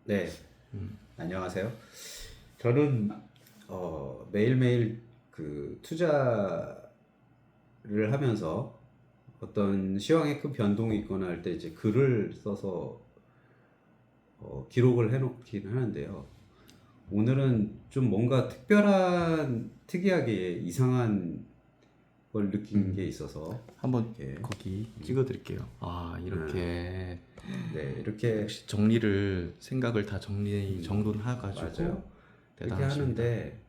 네, 안녕하세요. 저는 매일매일 그 투자를 하면서 어떤 시황에 큰 변동이 있거나 할 때 이제 글을 써서 기록을 해놓긴 하는데요. 오늘은 좀 뭔가 특이하게 이상한 걸 느낀 게 있어서 한번 이렇게 거기 찍어드릴게요. 아, 이렇게 네, 이렇게 역시 정리를 생각을 다 정돈해가지고 맞아요. 이렇게 대단하십니다. 하는데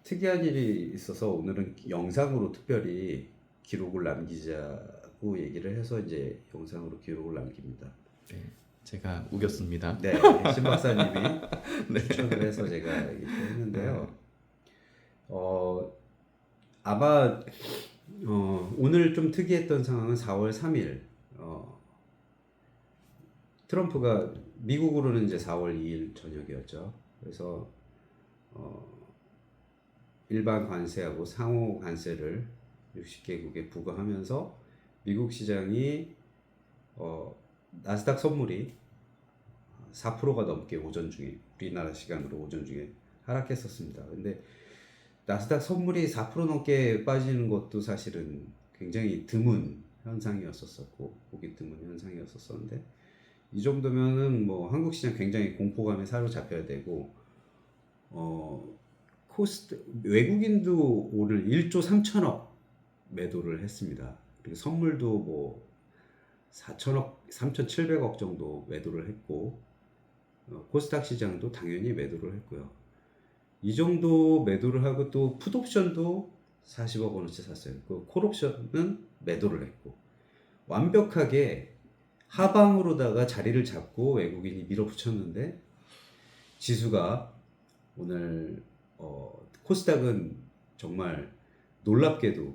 특이한 일이 있어서 오늘은 영상으로 특별히 기록을 남기자고 얘기를 해서 이제 영상으로 기록을 남깁니다. 네, 제가 우겼습니다. 네, 신 박사님이 추천을 해서 제가 이렇게 했는데요. 어, 아마 오늘 좀 특이했던 상황은 4월 3일 트럼프가 미국으로는 이제 4월 2일 저녁이었죠. 그래서 일반 관세하고 상호 관세를 60개국에 부과하면서 미국 시장이 나스닥 선물이 4%가 넘게 오전 중에 우리나라 시간으로 오전 중에 하락했었습니다. 근데 나스닥 선물이 4% 넘게 빠지는 것도 사실은 굉장히 드문 현상이었었고 보기 드문 현상이었었는데 이 정도면은 뭐 한국 시장 굉장히 공포감에 사로잡혀야 되고 코스트 외국인도 오늘 1조 3천억 매도를 했습니다. 그리고 선물도 뭐 4천억, 3,700억 정도 매도를 했고 코스닥 시장도 당연히 매도를 했고요. 이 정도 매도를 하고 또 풋옵션도 40억 원어치 샀어요. 그 콜옵션은 매도를 했고 완벽하게 하방으로다가 자리를 잡고 외국인이 밀어붙였는데 지수가 오늘 코스닥은 정말 놀랍게도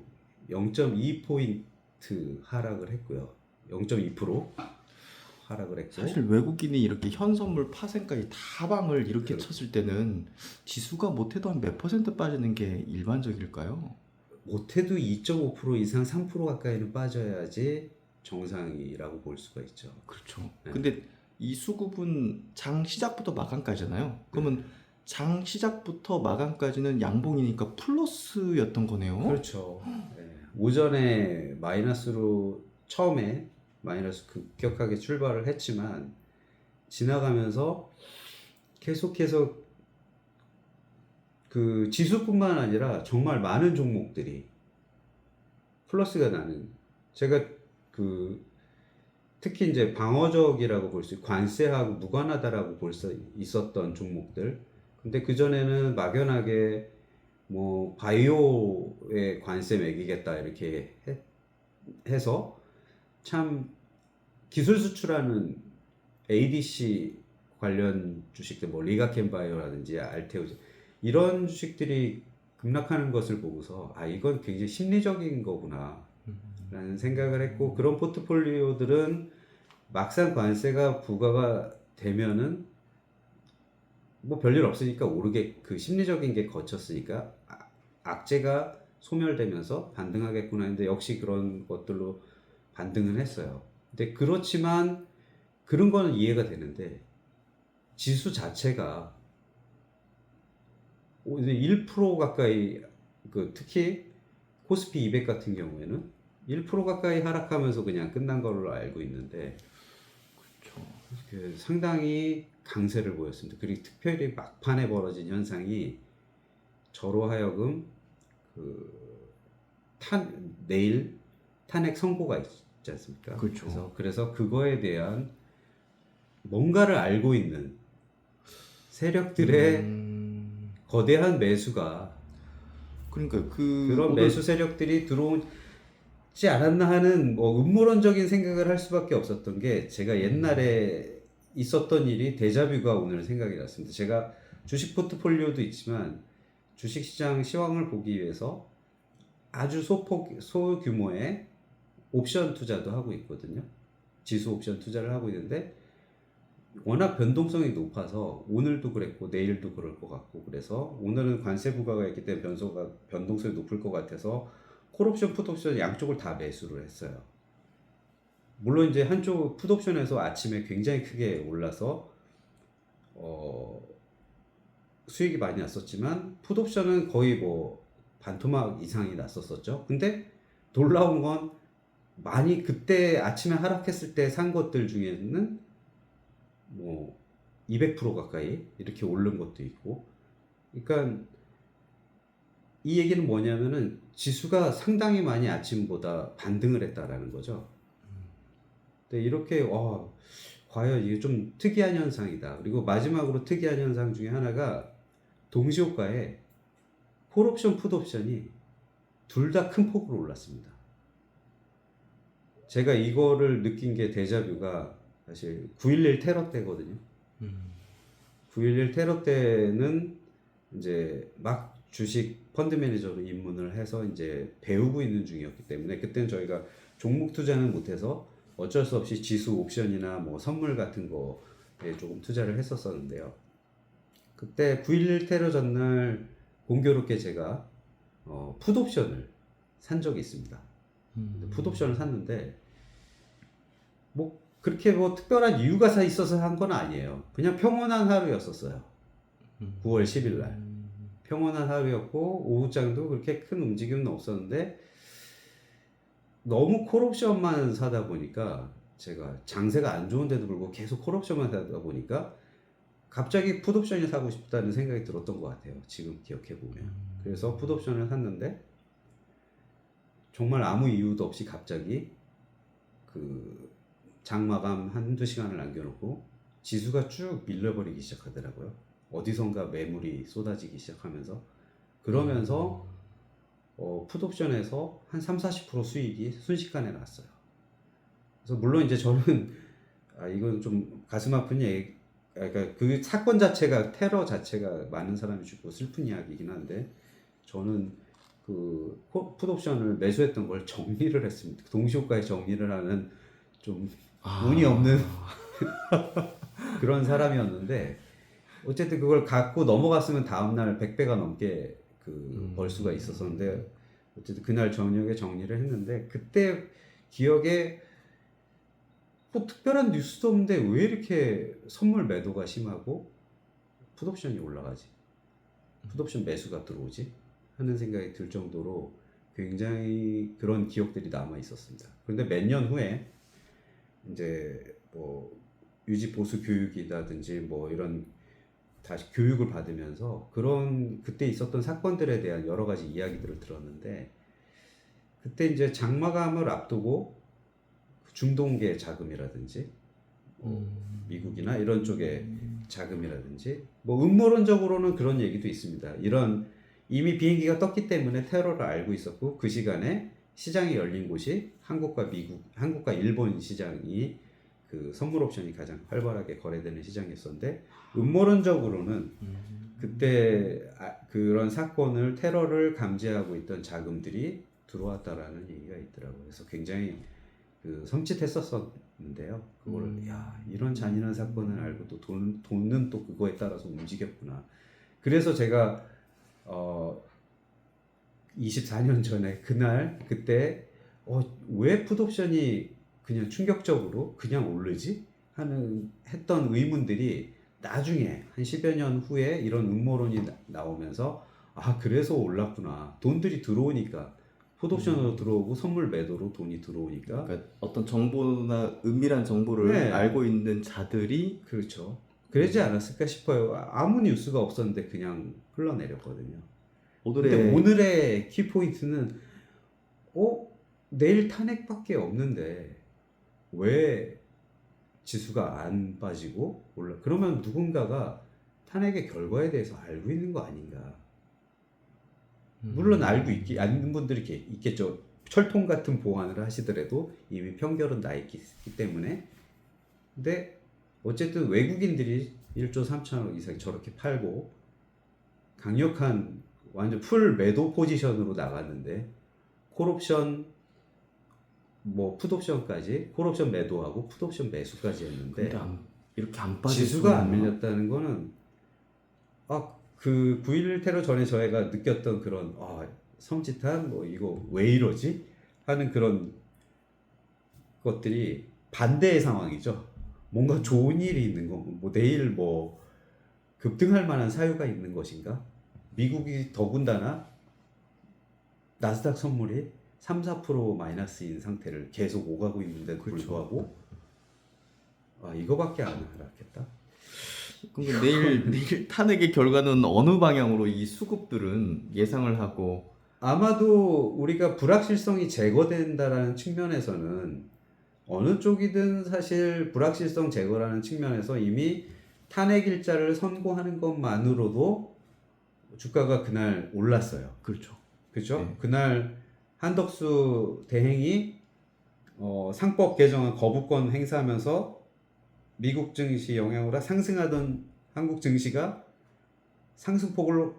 0.2포인트 하락을 했고요. 0.2% 하락을 했고 사실 외국인이 이렇게 현선물 파생까지 다방을 이렇게 그- 쳤을 때는 지수가 못해도 한 몇 퍼센트 빠지는 게 일반적일까요? 못해도 2.5% 이상 3% 가까이는 빠져야지 정상이라고 볼 수가 있죠. 그렇죠. 근데 이 수급은 장 시작부터 마감까지잖아요. 그러면 장 시작부터 마감까지는 양봉이니까 플러스였던 거네요. 그렇죠. 네. 오전에 마이너스로 처음에 마이너스 급격하게 출발을 했지만 지나가면서 계속해서 그 지수뿐만 아니라 정말 많은 종목들이 플러스가 나는 제가 그 특히 이제 방어적이라고 볼 수, 관세하고 무관하다라고 볼 수 있었던 종목들. 근데 그전에는 막연하게 뭐 바이오에 관세 매기겠다 이렇게 해서 참 기술 수출하는 ADC 관련 주식들 뭐 리가켄바이오라든지 알테오 이런 주식들이 급락하는 것을 보고서 아 이건 굉장히 심리적인 거구나 라는 생각을 했고 그런 포트폴리오들은 막상 관세가 부과가 되면은 뭐 별일 없으니까 오르게 그 심리적인 게 거쳤으니까 악재가 소멸되면서 반등하겠구나 했는데 역시 그런 것들로 반등은 했어요. 근데 그렇지만 그런 거는 이해가 되는데 지수 자체가 1% 가까이 그 특히 코스피 200 같은 경우에는 1% 가까이 하락하면서 그냥 끝난 걸로 알고 있는데 그 상당히 강세를 보였습니다. 그리고 특별히 막판에 벌어진 현상이 저로 하여금 내일 탄핵 선고가 있지 않습니까? 그렇죠. 그래서 그거에 대한 뭔가를 알고 있는 세력들의 거대한 매수가 그러니까 그런 오늘 매수 세력들이 들어오지 않았나 하는 뭐 음모론적인 생각을 할 수밖에 없었던 게 제가 옛날에 있었던 일이 데자뷰가 오늘 생각이 났습니다. 제가 주식 포트폴리오도 있지만 주식시장 시황을 보기 위해서 아주 소규모의 옵션 투자도 하고 있거든요. 지수 옵션 투자를 하고 있는데 워낙 변동성이 높아서 오늘도 그랬고 내일도 그럴 것 같고 그래서 오늘은 관세 부과가 있기 때문에 변동성이 높을 것 같아서 콜옵션, 풋옵션 양쪽을 다 매수를 했어요. 물론 이제 한쪽 풋옵션에서 아침에 굉장히 크게 올라서 수익이 많이 났었지만 풋옵션은 거의 뭐 반토막 이상이 났었었죠. 근데 놀라운 건 많이 그때 아침에 하락했을 때 산 것들 중에는 뭐 200% 가까이 이렇게 오른 것도 있고, 그러니까 이 얘기는 뭐냐면은 지수가 상당히 많이 아침보다 반등을 했다라는 거죠. 근데 이렇게 과연 이게 좀 특이한 현상이다. 그리고 마지막으로 특이한 현상 중에 하나가 동시호가에 콜옵션, 풋옵션이 둘 다 큰 폭으로 올랐습니다. 제가 이거를 느낀 게 데자뷰가 사실 9.11 테러 때거든요. 9.11 테러 때는 이제 막 주식 펀드 매니저로 입문을 해서 이제 배우고 있는 중이었기 때문에 그때는 저희가 종목 투자는 못해서 어쩔 수 없이 지수 옵션이나 뭐 선물 같은 거에 조금 투자를 했었었는데요. 그때 9.11 테러 전날 공교롭게 제가 풋옵션을 산 적이 있습니다. 풋옵션을 샀는데 뭐 그렇게 뭐 특별한 이유가 있어서 한 건 아니에요. 그냥 평온한 하루였었어요. 9월 10일 날 평온한 하루였고 오후장도 그렇게 큰 움직임은 없었는데 너무 콜옵션만 사다 보니까 제가 장세가 안 좋은데도 불구하고 계속 콜옵션만 사다 보니까 갑자기 풋옵션을 사고 싶다는 생각이 들었던 것 같아요. 지금 기억해 보면. 그래서 풋옵션을 샀는데 정말 아무 이유도 없이 갑자기 그 장마감 한두 시간을 남겨놓고 지수가 쭉 밀려버리기 시작하더라고요. 어디선가 매물이 쏟아지기 시작하면서 그러면서 풋옵션에서 한 3-40% 수익이 순식간에 났어요. 그래서 물론 이제 저는 이건 좀 가슴 아픈 얘기, 그러니까 그 사건 자체가 테러 자체가 많은 사람이 죽고 슬픈 이야기이긴 한데 저는 그 풋옵션을 매수했던 걸 정리를 했습니다. 동시호가에 정리를 하는 좀 운이 없는 그런 사람이었는데 어쨌든 그걸 갖고 넘어갔으면 다음날 100배가 넘게 벌 수가 있었었는데 어쨌든 그날 저녁에 정리를 했는데 그때 기억에 뭐 특별한 뉴스도 없는데 왜 이렇게 선물 매도가 심하고 풋옵션이 올라가지? 풋옵션 매수가 들어오지? 하는 생각이 들 정도로 굉장히 그런 기억들이 남아 있었습니다. 그런데 몇 년 후에 이제 뭐 유지 보수 교육이라든지 뭐 이런 다시 교육을 받으면서 그런 그때 있었던 사건들에 대한 여러 가지 이야기들을 들었는데 그때 이제 장마감을 앞두고 중동계 자금이라든지 미국이나 이런 쪽의 자금이라든지 뭐 음모론적으로는 그런 얘기도 있습니다. 이런 이미 비행기가 떴기 때문에 테러를 알고 있었고 그 시간에 시장이 열린 곳이 한국과 미국, 한국과 일본 시장이 그 선물 옵션이 가장 활발하게 거래되는 시장이었었는데 음모론적으로는 그때 그런 사건을 테러를 감지하고 있던 자금들이 들어왔다라는 얘기가 있더라고요. 그래서 굉장히 그 섬찟했었는데요. 그거를 야 이런 잔인한 사건을 알고 또 돈은 또 그거에 따라서 움직였구나. 그래서 제가 24년 전에 그날 그때 왜 풋옵션이 그냥 충격적으로 그냥 오르지? 했던 의문들이 나중에 한 10여 년 후에 이런 음모론이 나오면서 그래서 올랐구나. 돈들이 들어오니까 풋옵션으로 들어오고 선물 매도로 돈이 들어오니까 그러니까 어떤 정보나 은밀한 정보를 네. 알고 있는 자들이 그렇죠. 그러지 않았을까 싶어요. 아무 뉴스가 없었는데 그냥 흘러내렸거든요. 근데 오늘의 키포인트는 내일 탄핵밖에 없는데 왜 지수가 안 빠지고 올라? 그러면 누군가가 탄핵의 결과에 대해서 알고 있는 거 아닌가? 물론 알고 아는 분들이 있겠죠. 철통 같은 보완을 하시더라도 이미 평결은 나 있기 때문에. 근데 어쨌든 외국인들이 1조 3천억 이상 저렇게 팔고 강력한 완전 풀 매도 포지션으로 나갔는데 콜옵션 뭐 풋옵션까지 콜옵션 매도하고 풋옵션 매수까지 했는데 이렇게 안 빠질 지수가 안 밀렸다는 거는 그 9.11 테러 전에 저희가 느꼈던 그런 섬찟한 뭐 이거 왜 이러지 하는 그런 것들이 반대의 상황이죠. 뭔가 좋은 일이 있는 거, 뭐 내일 뭐 급등할 만한 사유가 있는 것인가? 미국이 더군다나 나스닥 선물이 3, 4% 마이너스인 상태를 계속 오가고 있는데도 그렇죠. 불구하고 이거밖에 안 하겠다. 그럼 내일 탄핵의 결과는 어느 방향으로 이 수급들은 예상을 하고 아마도 우리가 불확실성이 제거된다라는 측면에서는 어느 쪽이든 사실 불확실성 제거라는 측면에서 이미 탄핵 일자를 선고하는 것만으로도 주가가 그날 올랐어요. 그렇죠. 그죠? 네. 그날 한덕수 대행이 상법 개정안 거부권 행사하면서 미국 증시 영향으로 상승하던 한국 증시가 상승폭을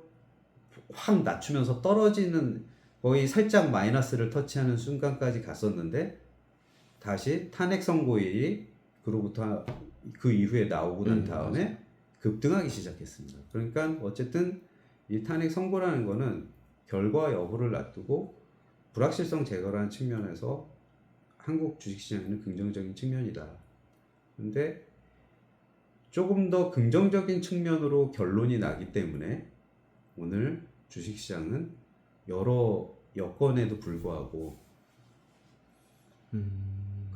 확 낮추면서 떨어지는 거의 살짝 마이너스를 터치하는 순간까지 갔었는데 다시 탄핵 선고일이 그로부터 그 이후에 나오고 난 다음에 맞아요. 급등하기 시작했습니다. 그러니까 어쨌든 이 탄핵 선고라는 거는 결과 여부를 놔두고 불확실성 제거라는 측면에서 한국 주식시장에는 긍정적인 측면이다. 근데 조금 더 긍정적인 측면으로 결론이 나기 때문에 오늘 주식시장은 여러 여건에도 불구하고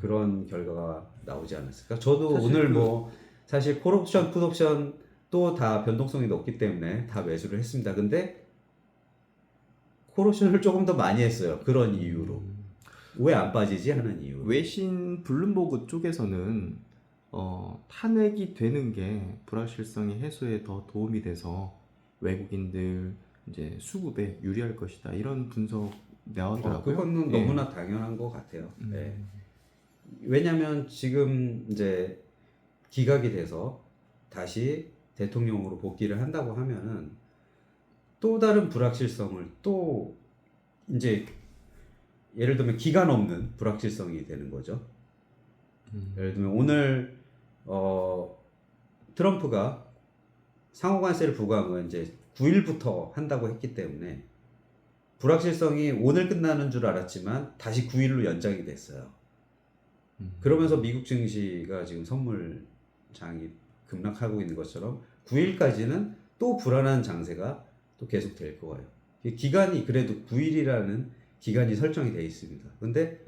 그런 결과가 나오지 않았을까? 저도 사실 오늘 뭐 사실 콜옵션, 풋옵션 또 다 변동성이 높기 때문에 다 매수를 했습니다. 근데 콜옵션을 조금 더 많이 했어요. 그런 이유로. 왜 안 빠지지 하는 이유로. 외신 블룸버그 쪽에서는 탄핵이 되는 게 불확실성의 해소에 더 도움이 돼서 외국인들 이제 수급에 유리할 것이다 이런 분석 나오더라고요. 그거는 예. 너무나 당연한 것 같아요. 네. 왜냐하면 지금 이제 기각이 돼서 다시 대통령으로 복귀를 한다고 하면은 또 다른 불확실성을 또 이제 예를 들면 기간 없는 불확실성이 되는 거죠. 예를 들면 오늘 트럼프가 상호관세를 부과한 건 이제 9일부터 한다고 했기 때문에 불확실성이 오늘 끝나는 줄 알았지만 다시 9일로 연장이 됐어요. 그러면서 미국 증시가 지금 선물장이 급락하고 있는 것처럼 9일까지는 또 불안한 장세가 또 계속 될 거예요. 기간이 그래도 9일이라는 기간이 설정이 되어 있습니다. 근데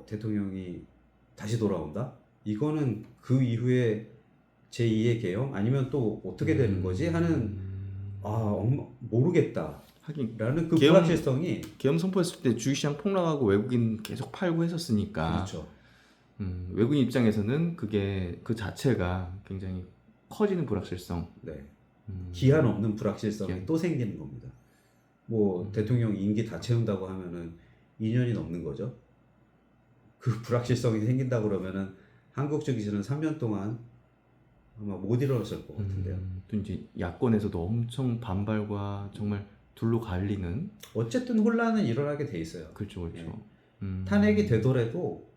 대통령이 다시 돌아온다? 이거는 그 이후에 제2의 개혁 아니면 또 어떻게 되는 거지 하는 모르겠다. 하긴 라는 그 계엄- 불확실성이 계엄 선포했을 때 주식시장 폭락하고 외국인 계속 팔고 했었으니까 그렇죠. 외국인 입장에서는 그게 그 자체가 굉장히 커지는 불확실성. 네. 기한 없는 불확실성이 기한. 또 생기는 겁니다. 뭐 대통령 임기 다 채운다고 하면은 2년이 넘는 거죠. 그 불확실성이 생긴다 그러면은 한국 증시는 3년 동안 아마 못 일어났을 것 같은데요. 또 이제 야권에서도 엄청 반발과 정말 둘로 갈리는 어쨌든 혼란은 일어나게 돼 있어요. 그렇죠. 예. 음. 탄핵이 되더라도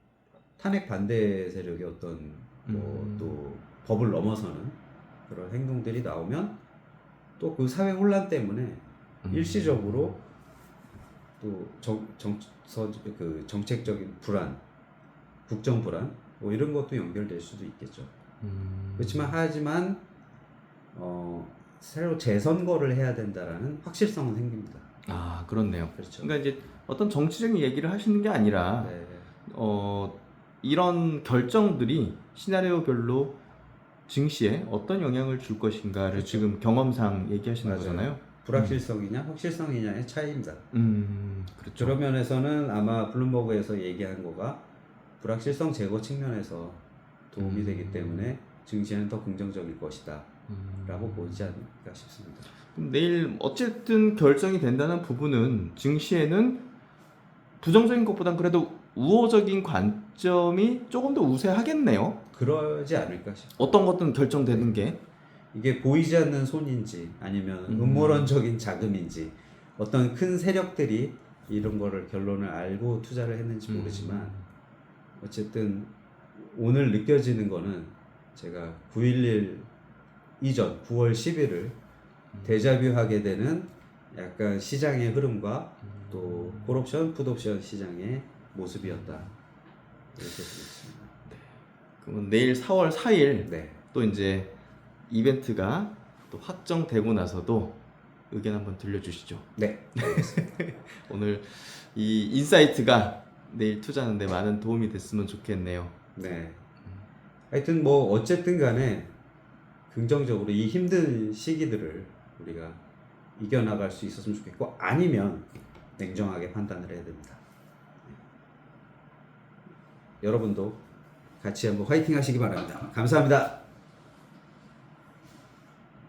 탄핵 반대 세력의 어떤 또 법을 넘어서는 그런 행동들이 나오면 또 그 사회 혼란 때문에 일시적으로 또 그 정책적인 불안, 국정 불안 뭐 이런 것도 연결될 수도 있겠죠. 하지만 새로 재선거를 해야 된다라는 확실성은 생깁니다. 아 그렇네요. 그렇죠. 그러니까 이제 어떤 정치적인 얘기를 하시는 게 아니라 네. 이런 결정들이 시나리오별로 증시에 어떤 영향을 줄 것인가를 그렇죠. 지금 경험상 얘기하시는 맞아요. 거잖아요. 불확실성이냐 확실성이냐의 차이입니다. 그렇죠. 그런 면에서는 아마 블룸버그에서 얘기한 거가 불확실성 제거 측면에서 도움이 되기 때문에 증시에는 더 긍정적일 것이다 라고 보이지 않을까 싶습니다. 그럼 내일 어쨌든 결정이 된다는 부분은 증시에는 부정적인 것보단 그래도 우호적인 관점이 조금 더 우세하겠네요. 그러지 않을까 싶습니다. 어떤 것든 결정되는 게 이게 보이지 않는 손인지 아니면 음모론적인 자금인지 어떤 큰 세력들이 이런 거를 결론을 알고 투자를 했는지 모르지만 어쨌든 오늘 느껴지는 거는 제가 9.11 이전 9월 10일을 데자뷰하게 되는 약간 시장의 흐름과 또 콜옵션, 풋옵션 시장의 모습이었다 이렇게 보겠습니다. 그러면 내일 4월 4일 네. 또 이제 이벤트가 또 확정되고 나서도 의견 한번 들려주시죠. 네. 오늘 이 인사이트가 내일 투자하는데 많은 도움이 됐으면 좋겠네요. 네. 하여튼 뭐 어쨌든 간에 긍정적으로 이 힘든 시기들을 우리가 이겨나갈 수 있었으면 좋겠고, 아니면 냉정하게 판단을 해야 됩니다. 여러분도 같이 한번 화이팅 하시기 바랍니다. 감사합니다.